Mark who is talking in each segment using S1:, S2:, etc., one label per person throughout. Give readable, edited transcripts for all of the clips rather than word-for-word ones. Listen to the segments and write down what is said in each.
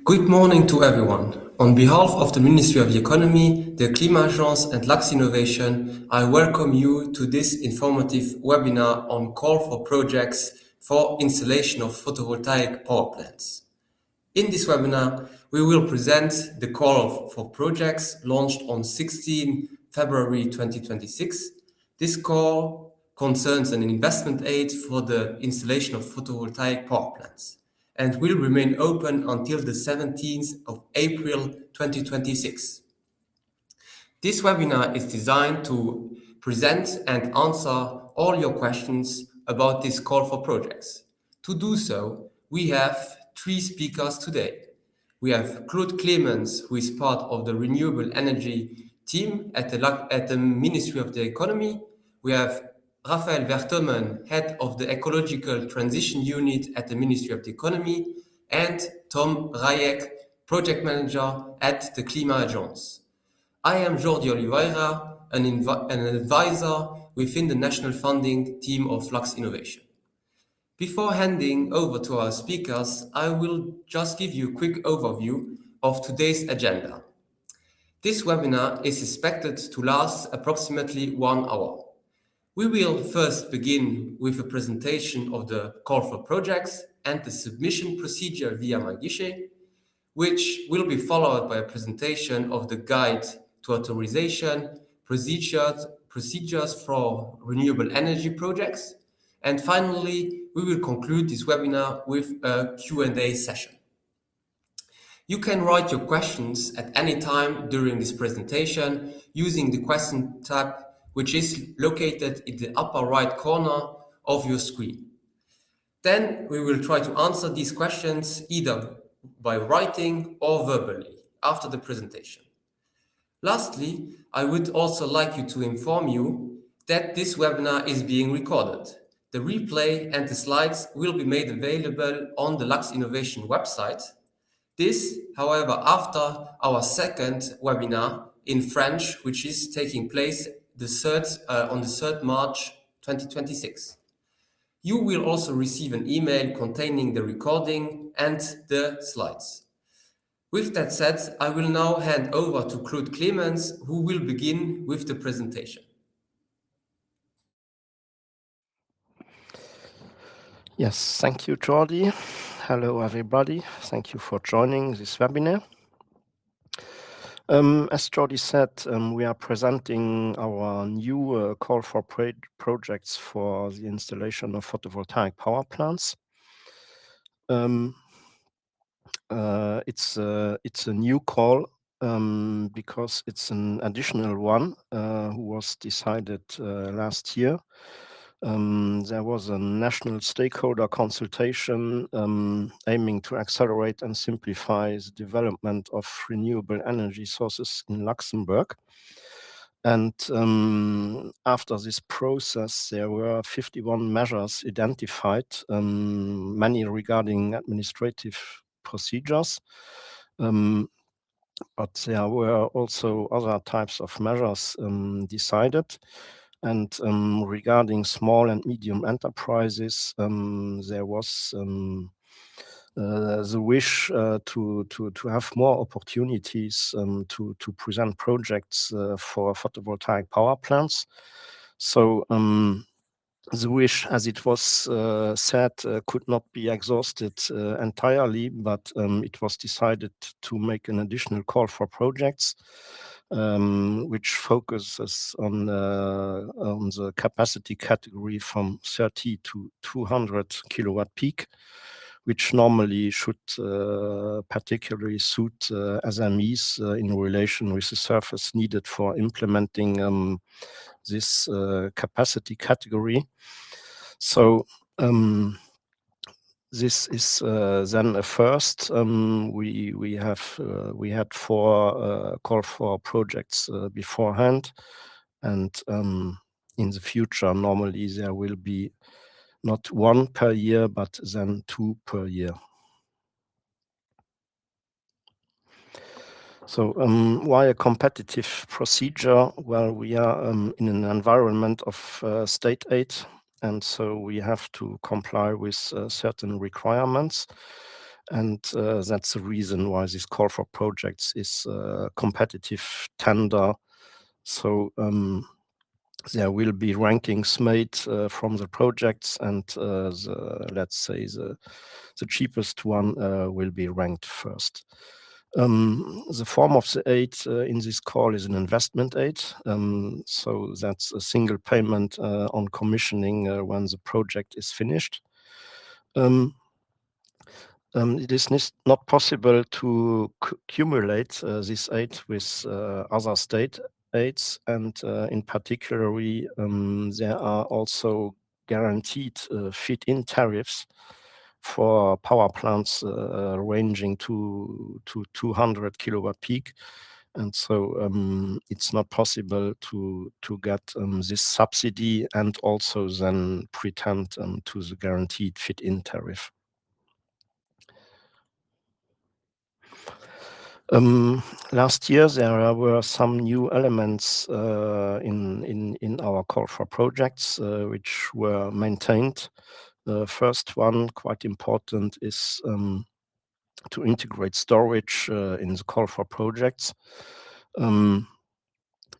S1: Good morning to everyone. On behalf of the Ministry of the Economy, the Klimaagence and Lux Innovation, I welcome you to this informative webinar on call for projects for installation of photovoltaic power plants. In this webinar, we will present the call for projects launched on 16 February 2026. This call concerns an investment aid for the installation of photovoltaic power plants and will remain open until the 17th of April 2026. This webinar is designed to present and answer all your questions about this call for projects. To do so, we have three speakers today. We have Claude Clemens, who is part of the renewable energy team at the Ministry of the Economy. We have Raphael Vertomen, head of the ecological transition unit at the Ministry of the Economy, and Tom Rajek, project manager at the Klimaagence. I am Jordi Oliveira, an advisor within the national funding team of Lux Innovation. Before handing over to our speakers, I will just give you a quick overview of today's agenda. This webinar is expected to last approximately 1 hour. We will first begin with a presentation of the call for projects and the submission procedure via MyGuichet, which will be followed by a presentation of the guide to authorization, procedures for renewable energy projects, and finally, we will conclude this webinar with a Q&A session. You can write your questions at any time during this presentation using the question tab, which is located in the upper right corner of your screen. Then we will try to answer these questions either by writing or verbally after the presentation. Lastly, I would also like to inform you that this webinar is being recorded. The replay and the slides will be made available on the Lux Innovation website. This, however, after our second webinar in French, which is taking place on the 3rd March 2026. You will also receive an email containing the recording and the slides. With that said, I will now hand over to Claude Clemens, who will begin with the presentation.
S2: Yes, thank you, Jordi. Hello, everybody. Thank you for joining this webinar. As Jordi said, we are presenting our new call for projects for the installation of photovoltaic power plants. It's a new call because it's an additional one who was decided last year. There was a national stakeholder consultation aiming to accelerate and simplify the development of renewable energy sources in Luxembourg. And after this process, there were 51 measures identified, many regarding administrative procedures. But there were also other types of measures decided. And regarding small and medium enterprises, there was the wish to have more opportunities to present projects for photovoltaic power plants. So the wish, as it was said, could not be exhausted entirely, but it was decided to make an additional call for projects, which focuses on the capacity category from 30 to 200 kilowatt peak, which normally should particularly suit SMEs in relation with the surface needed for implementing this capacity category. So this is then a first. We had 4 call for projects beforehand, and in the future normally there will be not 1 per year, but then 2 per year. So why a competitive procedure? Well, we are in an environment of state aid, and so we have to comply with certain requirements. And that's the reason why this call for projects is a competitive tender. So there will be rankings made from the projects, and let's say the cheapest one will be ranked first. The form of the aid in this call is an investment aid. So that's a single payment on commissioning when the project is finished. It is not possible to accumulate this aid with other state aids, and in particular, there are also guaranteed feed-in tariffs for power plants ranging to 200 kilowatt peak. And so it's not possible to get this subsidy and also then pretend to the guaranteed feed-in tariff. Last year, there were some new elements in our call for projects which were maintained. The first one, quite important, is to integrate storage in the call for projects.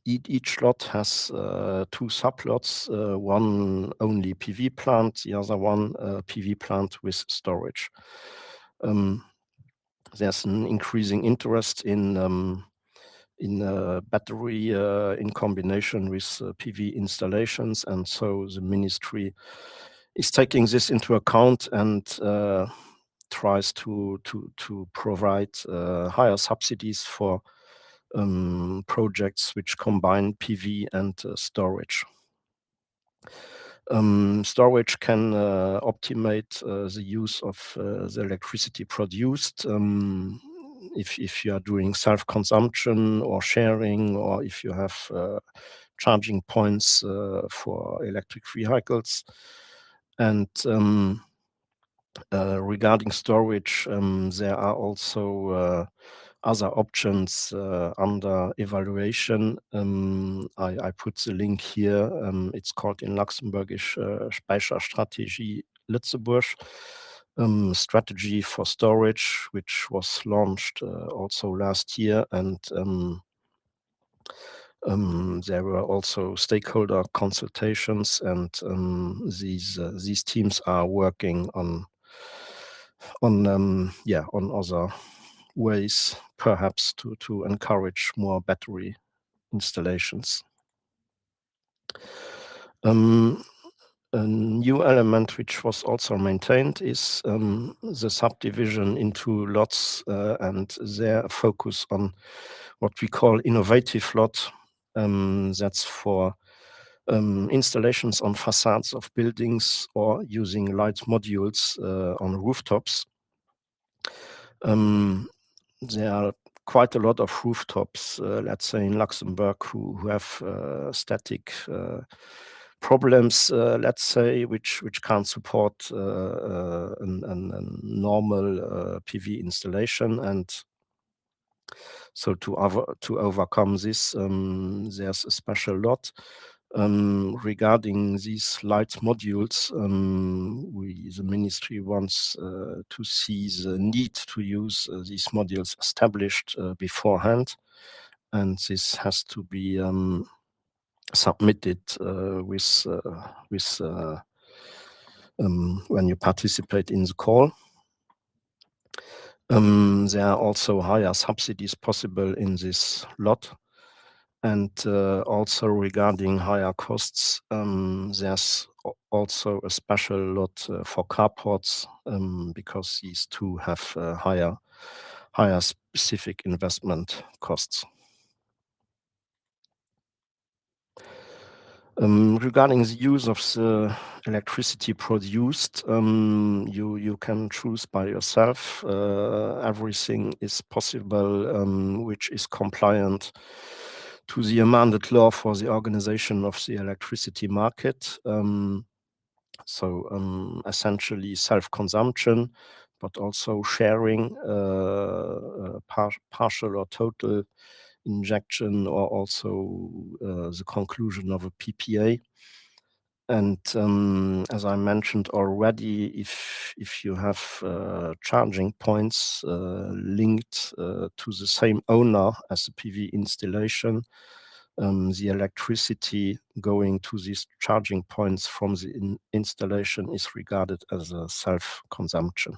S2: Each lot has two sublots, one only PV plant, the other one PV plant with storage. There's an increasing interest in battery in combination with PV installations, and so the ministry is taking this into account and tries to provide higher subsidies for projects which combine PV and storage. Storage can optimize the use of the electricity produced if you are doing self-consumption or sharing, or if you have charging points for electric vehicles. And regarding storage, there are also other options under evaluation. I put the link here. It's called in Luxembourgish Speicherstrategie Luxembourg, strategy for storage, which was launched also last year. And there were also stakeholder consultations, and these teams are working on other ways, perhaps to encourage more battery installations. A new element which was also maintained is the subdivision into lots and their focus on what we call innovative lot. That's for installations on facades of buildings or using light modules on rooftops. There are quite a lot of rooftops, let's say in Luxembourg, who have static problems, let's say, which can't support a normal PV installation. And so to overcome this, there's a special lot. Regarding these light modules, the ministry wants to see the need to use these modules established beforehand, and this has to be submitted when you participate in the call. There are also higher subsidies possible in this lot. And also regarding higher costs, there's also a special lot for carports because these two have higher specific investment costs. Regarding the use of the electricity produced, you can choose by yourself. Everything is possible which is compliant to the amended law for the organization of the electricity market. So essentially self-consumption, but also sharing, partial or total injection, or also the conclusion of a PPA. And as I mentioned already, if you have charging points linked to the same owner as the PV installation, the electricity going to these charging points from the installation is regarded as a self-consumption.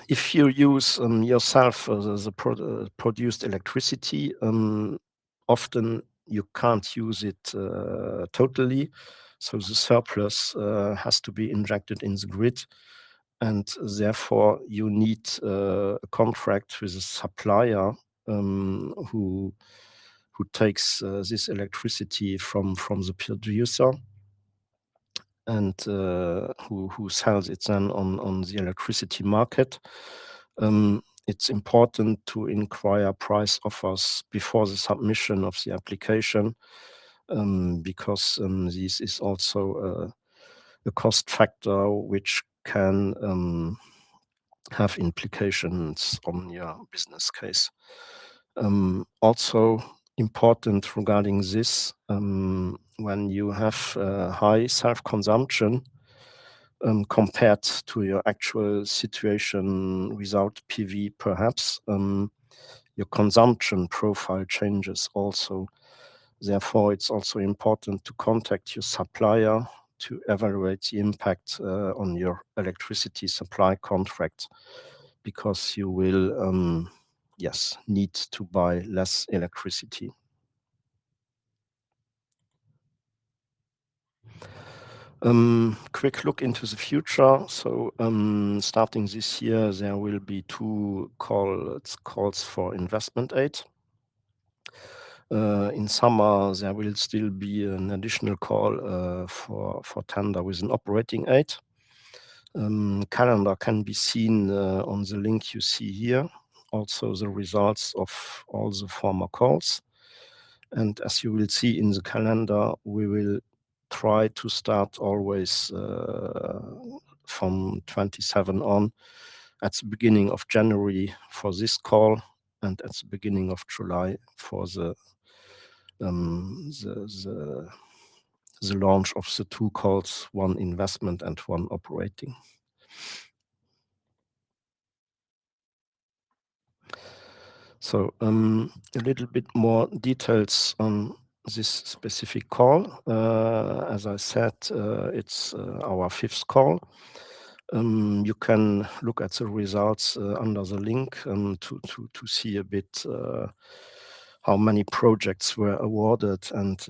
S2: If you use yourself the produced electricity, often you can't use it totally. So the surplus has to be injected in the grid. And therefore, you need a contract with a supplier who takes this electricity from the producer and who sells it then on the electricity market. It's important to inquire price offers before the submission of the application, because this is also a cost factor which can have implications on your business case. Also important regarding this, when you have high self-consumption compared to your actual situation without PV, perhaps your consumption profile changes also. Therefore, it's also important to contact your supplier to evaluate the impact on your electricity supply contract, because you will, yes, need to buy less electricity. Quick look into the future. So starting this year, there will be two calls for investment aid. In summer, there will still be an additional call for tender with an operating aid. Calendar can be seen on the link you see here. Also the results of all the former calls. And as you will see in the calendar, we will try to start always from 27 on at the beginning of January for this call, and at the beginning of July for the launch of the two calls, one investment and one operating. So a little bit more details on this specific call. As I said, it's our fifth call. You can look at the results under the link to see a bit how many projects were awarded and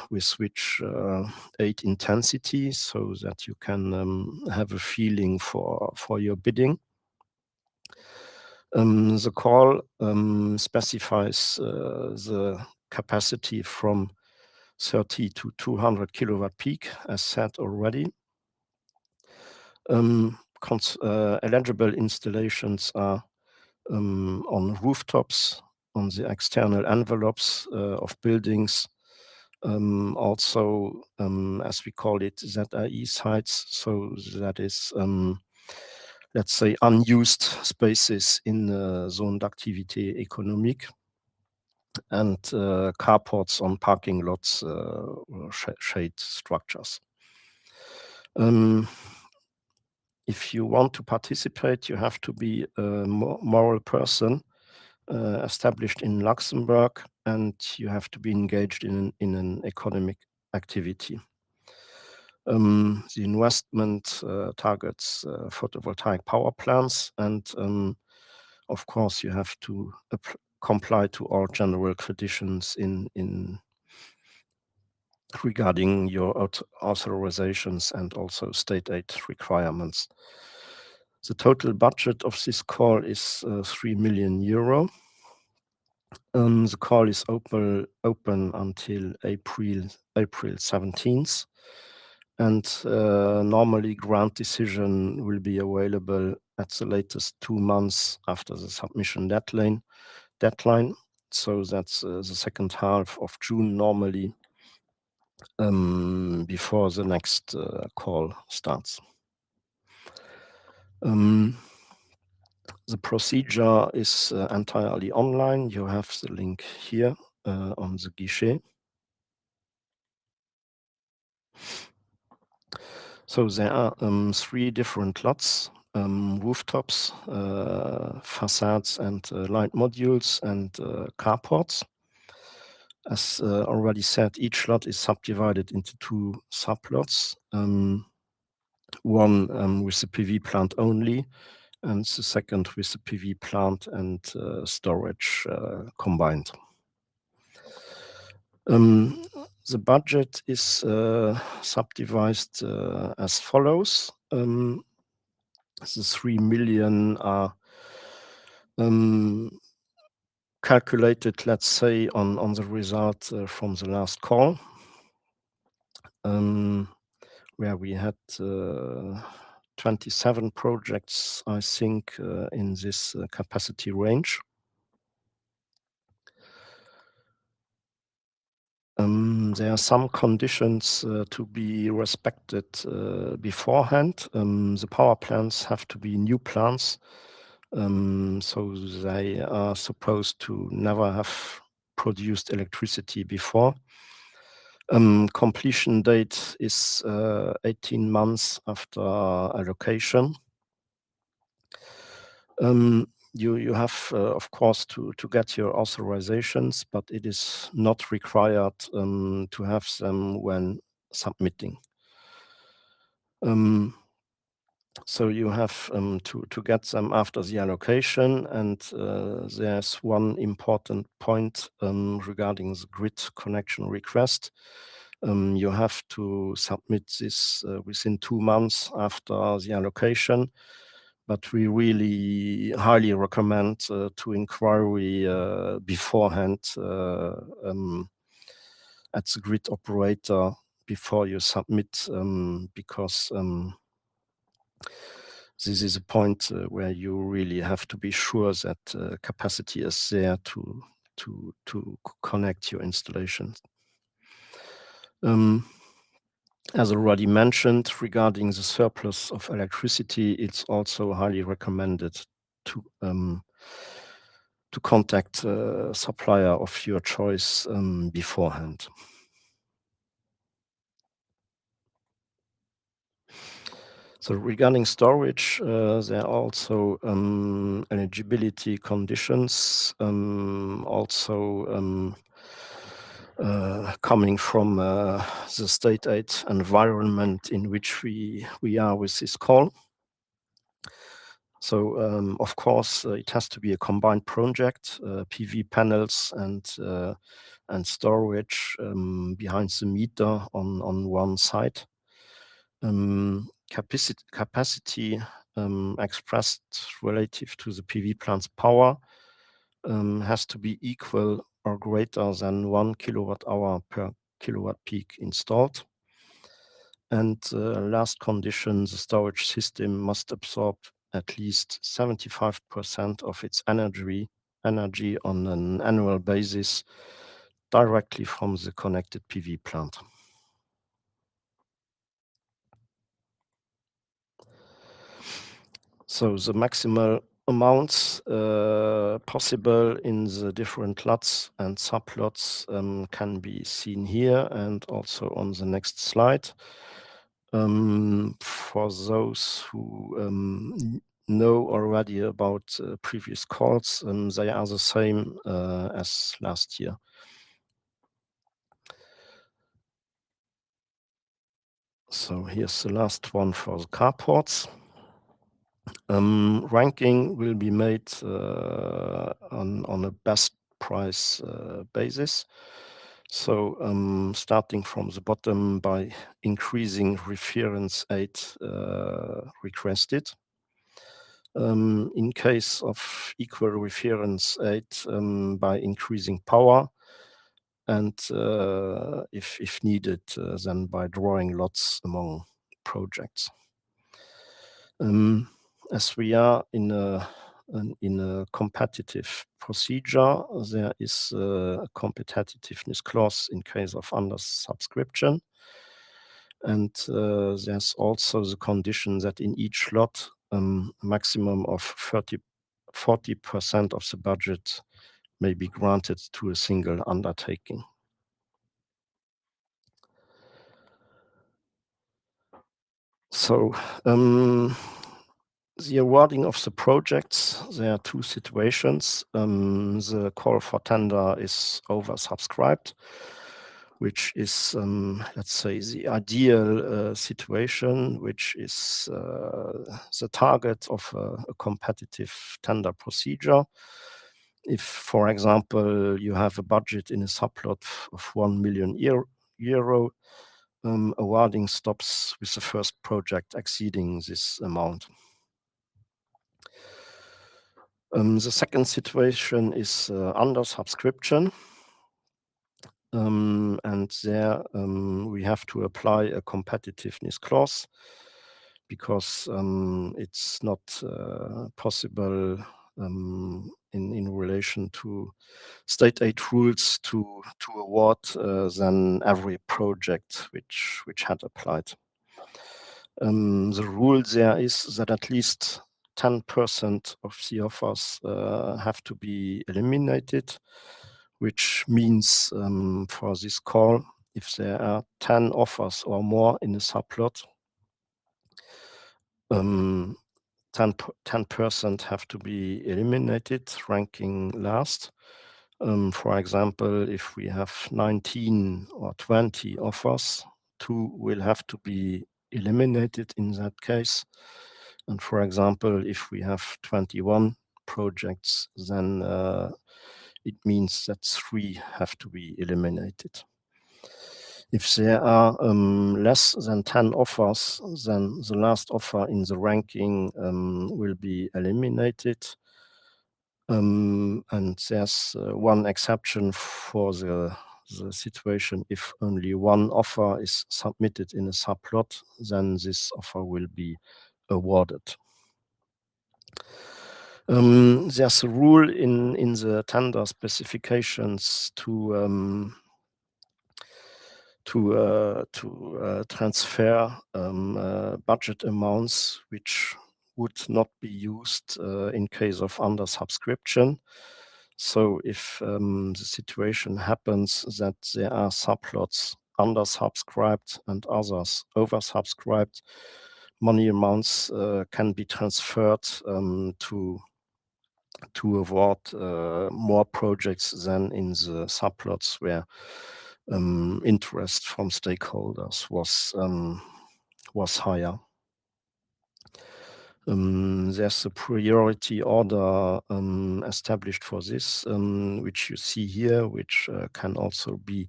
S2: with which aid intensity, so that you can have a feeling for your bidding. The call specifies the capacity from 30 to 200 kilowatt peak, as said already. Eligible installations are on rooftops, on the external envelopes of buildings, also, as we call it, ZAE sites. So that is, let's say, unused spaces in zone d'activité économique, and carports on parking lots or shade structures. If you want to participate, you have to be a moral person established in Luxembourg, and you have to be engaged in an economic activity. The investment targets photovoltaic power plants, and of course you have to comply to all general conditions in regarding your authorizations and also state aid requirements. The total budget of this call is 3 million euro. The call is open until April 17th, and normally grant decision will be available at the latest 2 months after the submission deadline. So that's the second half of June normally, before the next call starts. The procedure is entirely online. You have the link here on the guichet. So there are 3 different lots, rooftops, facades and light modules and carports. As already said, each lot is subdivided into 2 sublots. One with the PV plant only, and the second with the PV plant and storage combined. The budget is subdivided as follows. The 3 million are calculated, let's say, on the result from the last call, where we had 27 projects, I think, in this capacity range. There are some conditions to be respected beforehand. The power plants have to be new plants, so they are supposed to never have produced electricity before. Completion date is 18 months after allocation. You have, of course, to get your authorizations, but it is not required to have them when submitting. So you have to get them after the allocation, and there's one important point regarding the grid connection request. You have to submit this within 2 months after the allocation, but we really highly recommend to inquiry beforehand at the grid operator before you submit, because this is a point where you really have to be sure that capacity is there to connect your installations. As already mentioned, regarding the surplus of electricity, it's also highly recommended to contact a supplier of your choice beforehand. So regarding storage, there are also eligibility conditions, also coming from the state aid environment in which we are with this call. So of course, it has to be a combined project, PV panels and storage behind the meter on one side. Capacity expressed relative to the PV plant's power has to be equal or greater than 1 kilowatt hour per kilowatt peak installed. And last condition, the storage system must absorb at least 75% of its energy on an annual basis directly from the connected PV plant. So the maximal amounts possible in the different lots and sublots can be seen here and also on the next slide. For those who know already about previous calls, they are the same as last year. So here's the last one for the carports. Ranking will be made on a best price basis. So starting from the bottom by increasing reference aid requested. In case of equal reference aid, by increasing power, and if needed, then by drawing lots among projects. As we are in a competitive procedure, there is a competitiveness clause in case of under subscription. And there's also the condition that in each lot, maximum of 40% of the budget may be granted to a single undertaking. So the awarding of the projects, there are two situations. The call for tender is oversubscribed, which is, let's say, the ideal situation, which is the target of a competitive tender procedure. If, for example, you have a budget in a subplot of 1 million euro, awarding stops with the first project exceeding this amount. The second situation is under subscription. And there we have to apply a competitiveness clause because it's not possible in relation to state aid rules to award than every project which had applied. The rule there is that at least 10% of the offers have to be eliminated, which means for this call, if there are 10 offers or more in a subplot, 10% have to be eliminated, ranking last. For example, if we have 19 or 20 offers, 2 will have to be eliminated in that case. And for example, if we have 21 projects, then it means that 3 have to be eliminated. If there are less than 10 offers, then the last offer in the ranking will be eliminated. And there's one exception for the situation. If only one offer is submitted in a subplot, then this offer will be awarded. There's a rule in the tender specifications to transfer budget amounts which would not be used in case of under subscription. So if the situation happens that there are subplots undersubscribed and others oversubscribed, money amounts can be transferred to award more projects than in the subplots where interest from stakeholders was higher. There's a priority order established for this, which you see here, which can also be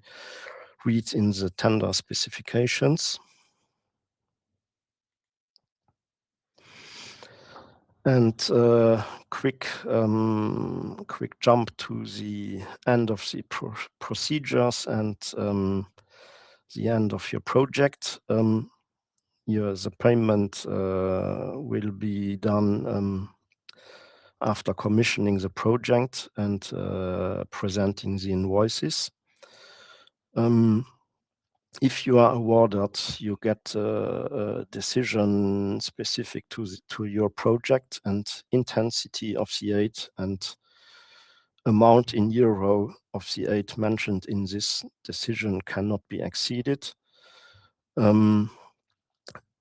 S2: read in the tender specifications. And quick jump to the end of the procedures and the end of your project. The payment will be done after commissioning the project and presenting the invoices. If you are awarded, you get a decision specific to your project, and intensity of the aid and amount in euro of the aid mentioned in this decision cannot be exceeded.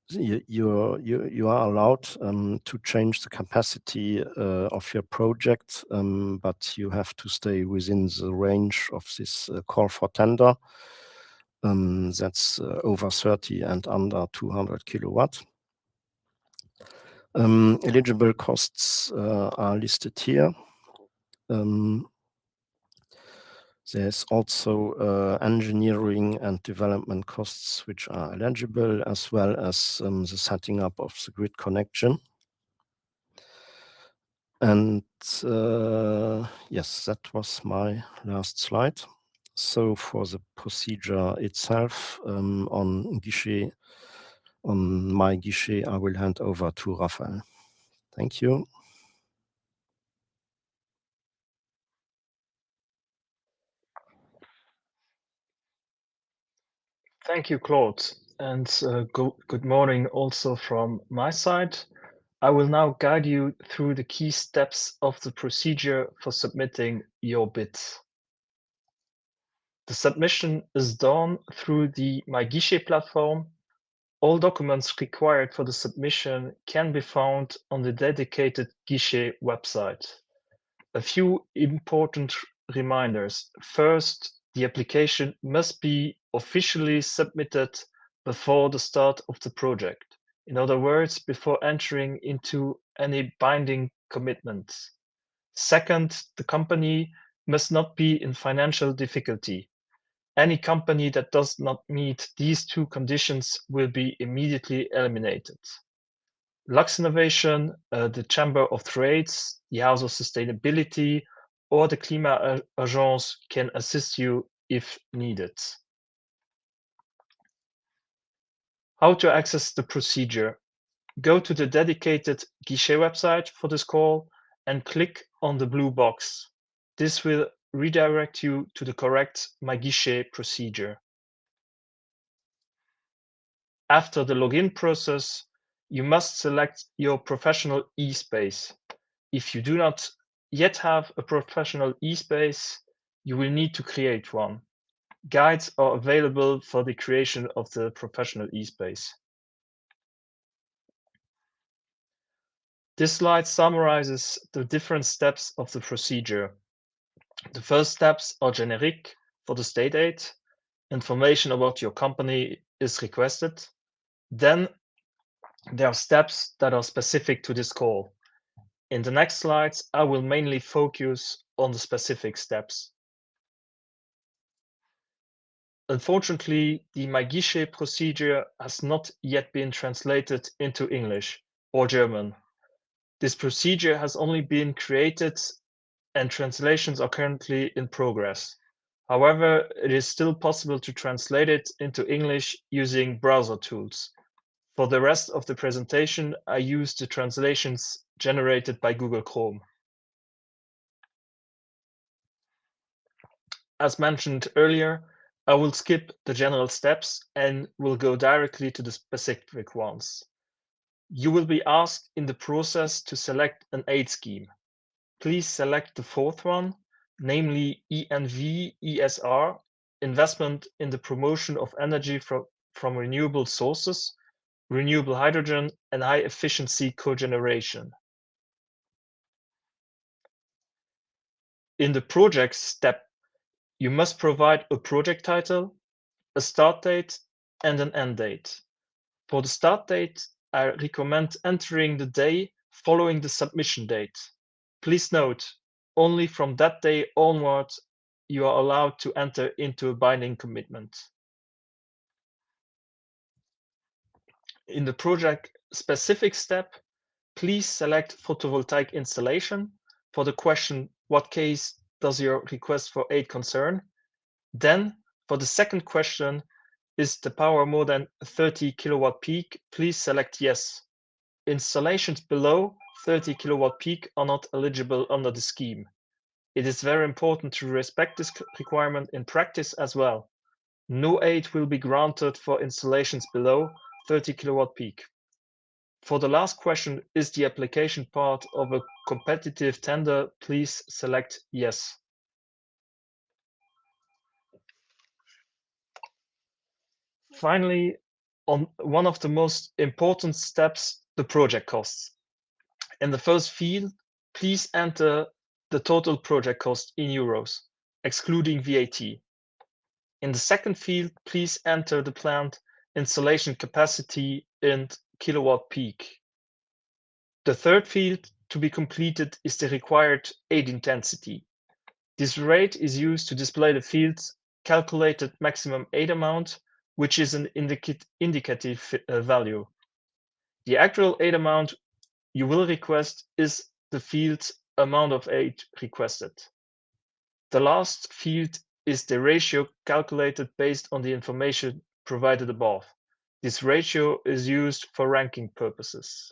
S2: You are allowed to change the capacity of your project, but you have to stay within the range of this call for tender. That's over 30 and under 200 kilowatt. Eligible costs are listed here. There's also engineering and development costs which are eligible, as well as the setting up of the grid connection. And yes, that was my last slide. So for the procedure itself, on my guichet, I will hand over to Raphael. Thank you.
S3: Thank you, Claude, and good morning also from my side. I will now guide you through the key steps of the procedure for submitting your bid. The submission is done through the My Guichet platform, All documents required for the submission can be found on the dedicated Guichet website. A few important reminders. First, the application must be officially submitted before the start of the project. In other words, before entering into any binding commitments. Second, the company must not be in financial difficulty. Any company that does not meet these two conditions will be immediately eliminated. Lux Innovation, the Chamber of Trades, the House of Sustainability, or the Climat Agence can assist you if needed. How to access the procedure? Go to the dedicated Guichet website for this call and click on the blue box. This will redirect you to the correct My Guichet procedure. After the login process, you must select your professional e-space. If you do not yet have a professional e-space, you will need to create one. Guides are available for the creation of the professional e-space. This slide summarizes the different steps of the procedure. The first steps are generic for the state aid. Information about your company is requested. Then there are steps that are specific to this call. In the next slides, I will mainly focus on the specific steps. Unfortunately, the My Guichet procedure has not yet been translated into English or German. This procedure has only been created and translations are currently in progress. However, it is still possible to translate it into English using browser tools. For the rest of the presentation, I use the translations generated by Google Chrome. As mentioned earlier, I will skip the general steps and will go directly to the specific ones. You will be asked in the process to select an aid scheme. Please select the fourth one, namely ENV-ESR, investment in the promotion of energy from renewable sources, renewable hydrogen, and high-efficiency cogeneration. In the project step, you must provide a project title, a start date, and an end date. For the start date, I recommend entering the day following the submission date. Please note, only from that day onward, you are allowed to enter into a binding commitment. In the project specific step, please select photovoltaic installation for the question, what case does your request for aid concern? Then, for the second question, is the power more than 30 kilowatt peak? Please select yes. Installations below 30 kilowatt peak are not eligible under the scheme. It is very important to respect this requirement in practice as well. No aid will be granted for installations below 30 kilowatt peak. For the last question, is the application part of a competitive tender? Please select yes. Finally, on one of the most important steps, the project costs. In the first field, please enter the total project cost in euros, excluding VAT. In the second field, please enter the planned installation capacity in kilowatt peak. The third field to be completed is the required aid intensity. This rate is used to display the field's calculated maximum aid amount, which is an indicative value. The actual aid amount you will request is the field's amount of aid requested. The last field is the ratio calculated based on the information provided above. This ratio is used for ranking purposes.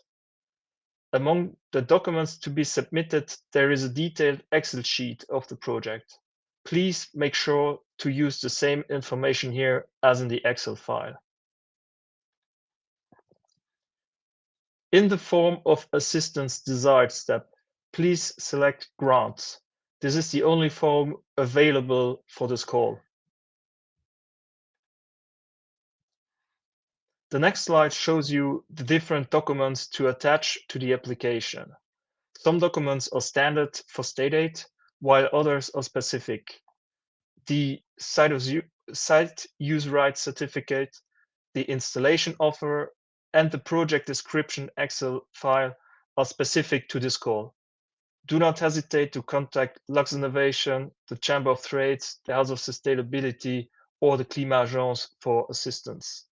S3: Among the documents to be submitted, there is a detailed Excel sheet of the project. Please make sure to use the same information here as in the Excel file. In the form of assistance desired step, please select grants. This is the only form available for this call. The next slide shows you the different documents to attach to the application. Some documents are standard for state aid, while others are specific. The site use rights certificate, the installation offer, and the project description Excel file are specific to this call. Do not hesitate to contact Lux Innovation, the Chamber of Trades, the House of Sustainability, or the Climat Agence for assistance.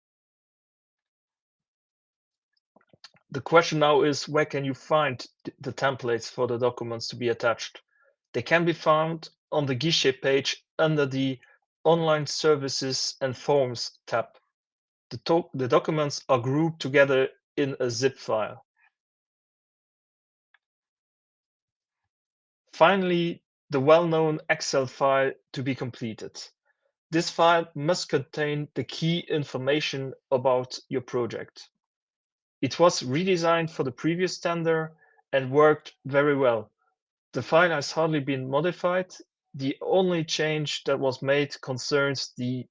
S3: The question now is, where can you find the templates for the documents to be attached? They can be found on the Guichet page under the Online Services and Forms tab. The documents are grouped together in a zip file. Finally, the well-known Excel file to be completed. This file must contain the key information about your project. It was redesigned for the previous tender and worked very well. The file has hardly been modified. The only change that was made concerns the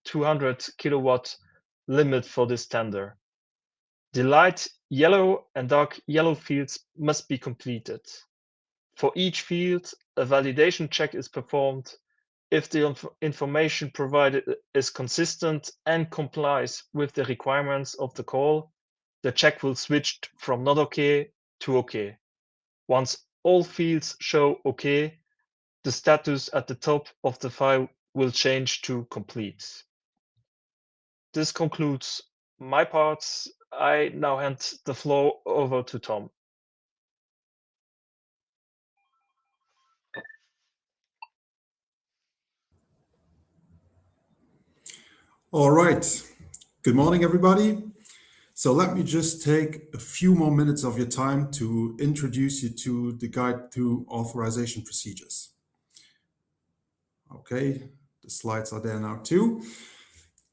S3: 200 kilowatt limit for this tender. The light yellow and dark yellow fields must be completed. For each field, a validation check is performed. If the information provided is consistent and complies with the requirements of the call, the check will switch from not okay to okay. Once all fields show okay, the status at the top of the file will change to complete. This concludes my parts. I now hand the floor over to Tom.
S4: All right. Good morning, everybody. So let me just take a few more minutes of your time to introduce you to the guide to authorization procedures. Okay, the slides are there now too.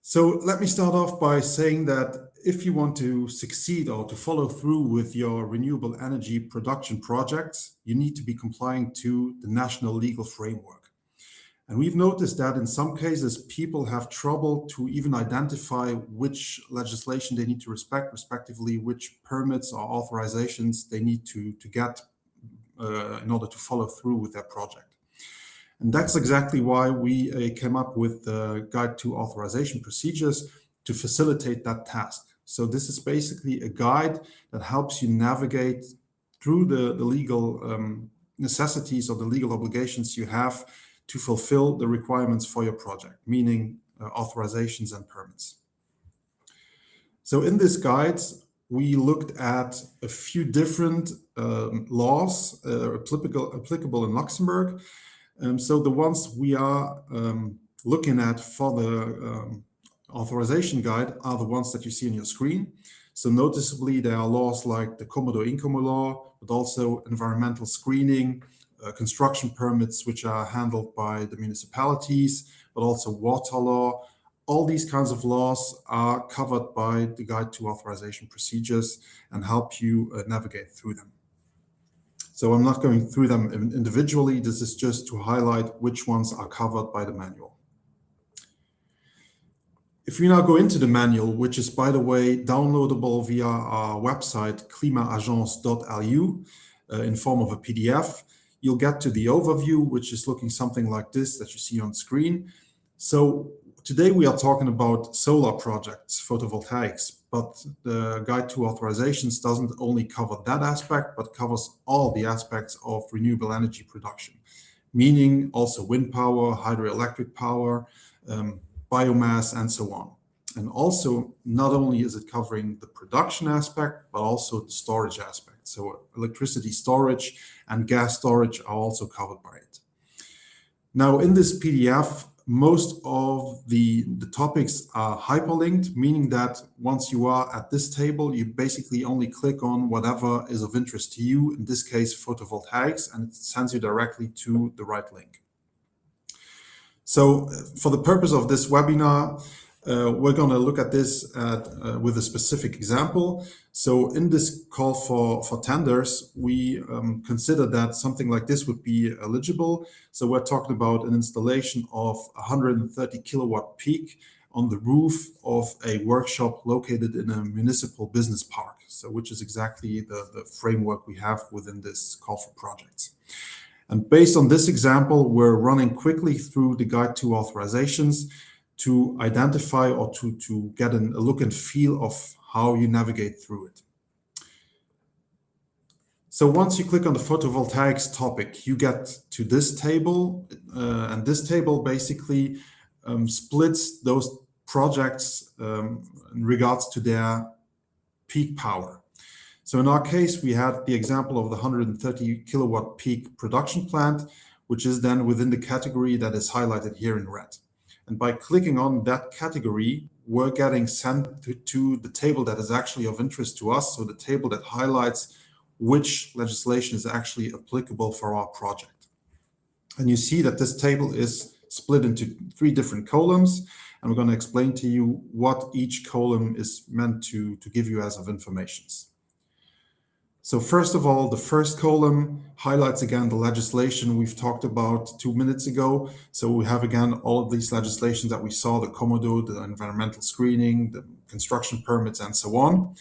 S4: So let me start off by saying that if you want to succeed or to follow through with your renewable energy production projects, you need to be complying to the national legal framework. And we've noticed that in some cases, people have trouble to even identify which legislation they need to respect, respectively, which permits or authorizations they need to get in order to follow through with their project. And that's exactly why we came up with the Guide to Authorization Procedures to facilitate that task. So this is basically a guide that helps you navigate through the legal necessities or the legal obligations you have to fulfill the requirements for your project, meaning authorizations and permits. So in this guide, we looked at a few different laws applicable in Luxembourg. So the ones we are looking at for the authorization guide are the ones that you see on your screen. So noticeably, there are laws like the Commodo Incomo law, but also environmental screening, construction permits, which are handled by the municipalities, but also water law. All these kinds of laws are covered by the Guide to Authorization Procedures and help you navigate through them. So I'm not going through them individually. This is just to highlight which ones are covered by the manual. If we now go into the manual, which is, by the way, downloadable via our website, climatagence.lu, in form of a PDF, you'll get to the overview, which is looking something like this that you see on screen. So today we are talking about solar projects, photovoltaics, but the Guide to Authorizations doesn't only cover that aspect, but covers all the aspects of renewable energy production, meaning also wind power, hydroelectric power, biomass, and so on. And also, not only is it covering the production aspect, but also the storage aspect. So electricity storage and gas storage are also covered by it. Now, in this PDF, most of the topics are hyperlinked, meaning that once you are at this table, you basically only click on whatever is of interest to you, in this case, photovoltaics, and it sends you directly to the right link. So for the purpose of this webinar, we're going to look at this with a specific example. So in this call for tenders, we consider that something like this would be eligible. So we're talking about an installation of 130 kilowatt peak on the roof of a workshop located in a municipal business park. So which is exactly the framework we have within this call for projects. And based on this example, we're running quickly through the guide to authorizations to identify or to get a look and feel of how you navigate through it. So once you click on the photovoltaics topic, you get to this table, and this table basically splits those projects in regards to their peak power. So in our case, we had the example of the 130 kilowatt peak production plant, which is then within the category that is highlighted here in red. And by clicking on that category, we're getting sent to the table that is actually of interest to us. So the table that highlights which legislation is actually applicable for our project. And you see that this table is split into 3 different columns, and we're going to explain to you what each column is meant to give you as of informations. So first of all, the first column highlights again the legislation we've talked about 2 minutes ago. So we have again all of these legislations that we saw, the Komodo, the environmental screening, the construction permits, and so on.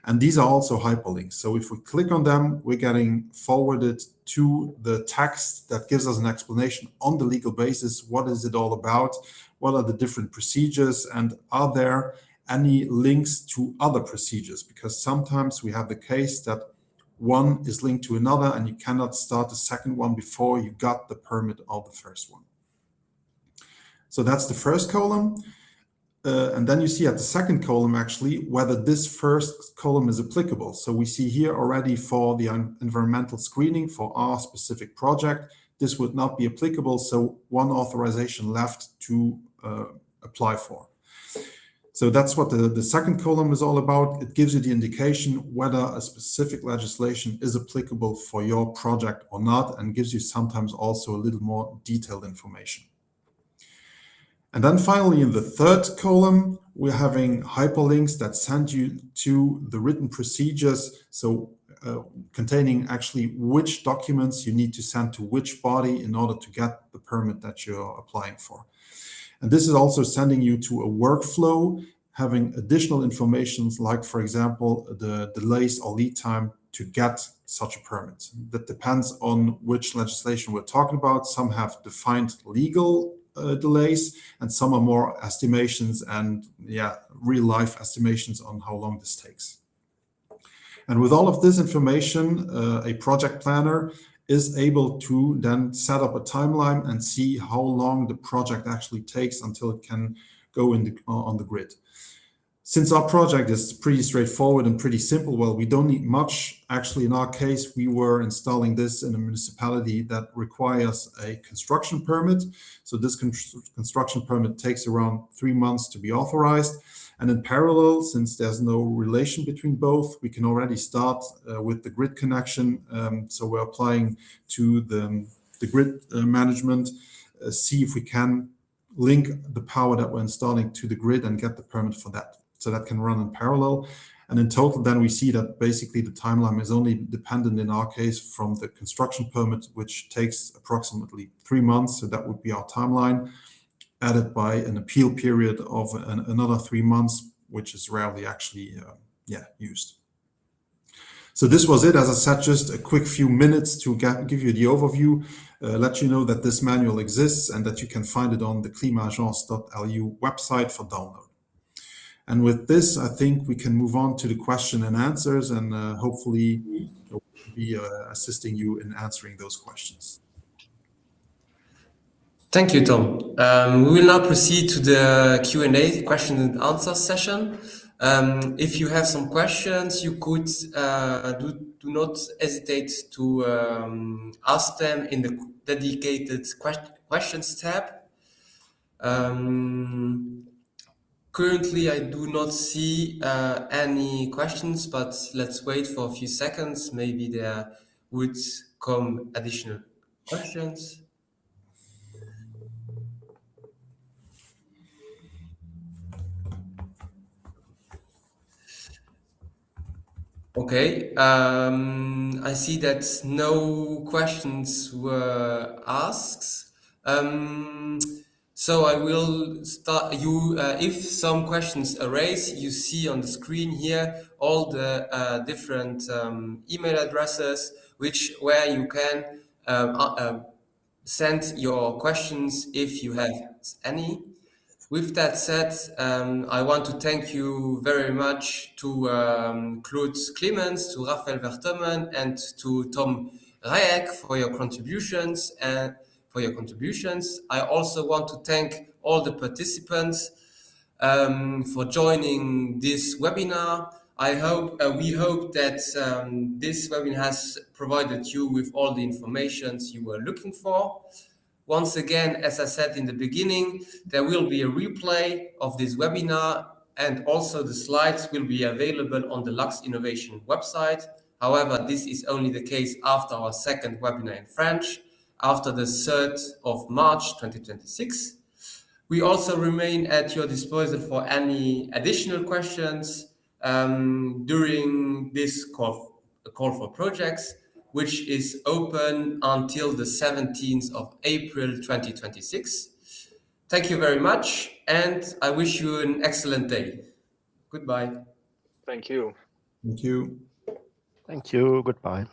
S4: And these are also hyperlinks. So if we click on them, we're getting forwarded to the text that gives us an explanation on the legal basis. What is it all about? What are the different procedures? And are there any links to other procedures? Because sometimes we have the case that one is linked to another and you cannot start the second one before you got the permit of the first one. So that's the first column. And then you see at the second column actually whether this first column is applicable. So we see here already for the environmental screening for our specific project, this would not be applicable. So one authorization left to apply for. So that's what the second column is all about. It gives you the indication whether a specific legislation is applicable for your project or not, and gives you sometimes also a little more detailed information. And then finally, in the third column, we're having hyperlinks that send you to the written procedures. So containing actually which documents you need to send to which body in order to get the permit that you're applying for. And this is also sending you to a workflow, having additional information like, for example, the delays or lead time to get such a permit. That depends on which legislation we're talking about. Some have defined legal delays, and some are more estimations and real life estimations on how long this takes. And with all of this information, a project planner is able to then set up a timeline and see how long the project actually takes until it can go on the grid. Since our project is pretty straightforward and pretty simple, well, we don't need much. Actually, in our case, we were installing this in a municipality that requires a construction permit. So this construction permit takes around 3 months to be authorized. And in parallel, since there's no relation between both, we can already start with the grid connection. So we're applying to the grid management, see if we can link the power that we're installing to the grid and get the permit for that. So that can run in parallel. And in total, then we see that basically the timeline is only dependent in our case from the construction permit, which takes approximately 3 months. So that would be our timeline, added by an appeal period of another 3 months, which is rarely actually used. So this was it. As I said, just a quick few minutes to give you the overview, let you know that this manual exists and that you can find it on the climaagence.lu website for download. And with this, I think we can move on to the question and answers, and hopefully we'll be assisting you in answering those questions.
S1: Thank you, Tom. We will now proceed to the Q&A, question and answer session. If you have some questions, you could do not hesitate to ask them in the dedicated questions tab. Currently, I do not see any questions, but let's wait for a few seconds. Maybe there would come additional questions. Okay, I see that no questions were asked. So I will start you, if some questions arise, you see on the screen here all the different email addresses where you can send your questions if you have any. With that said, I want to thank you very much to Claude Clemens, to Raphael Vertemen, and to Tom Rajek for your contributions. I also want to thank all the participants for joining this webinar. We hope that this webinar has provided you with all the information you were looking for. Once again, as I said in the beginning, there will be a replay of this webinar, and also the slides will be available on the Lux Innovation website. However, this is only the case after our second webinar in French, after the 3rd of March 2026. We also remain at your disposal for any additional questions during this call for projects, which is open until the 17th of April 2026. Thank you very much, and I wish you an excellent day. Goodbye.
S3: Thank you.
S4: Thank you.
S2: Thank you. Goodbye.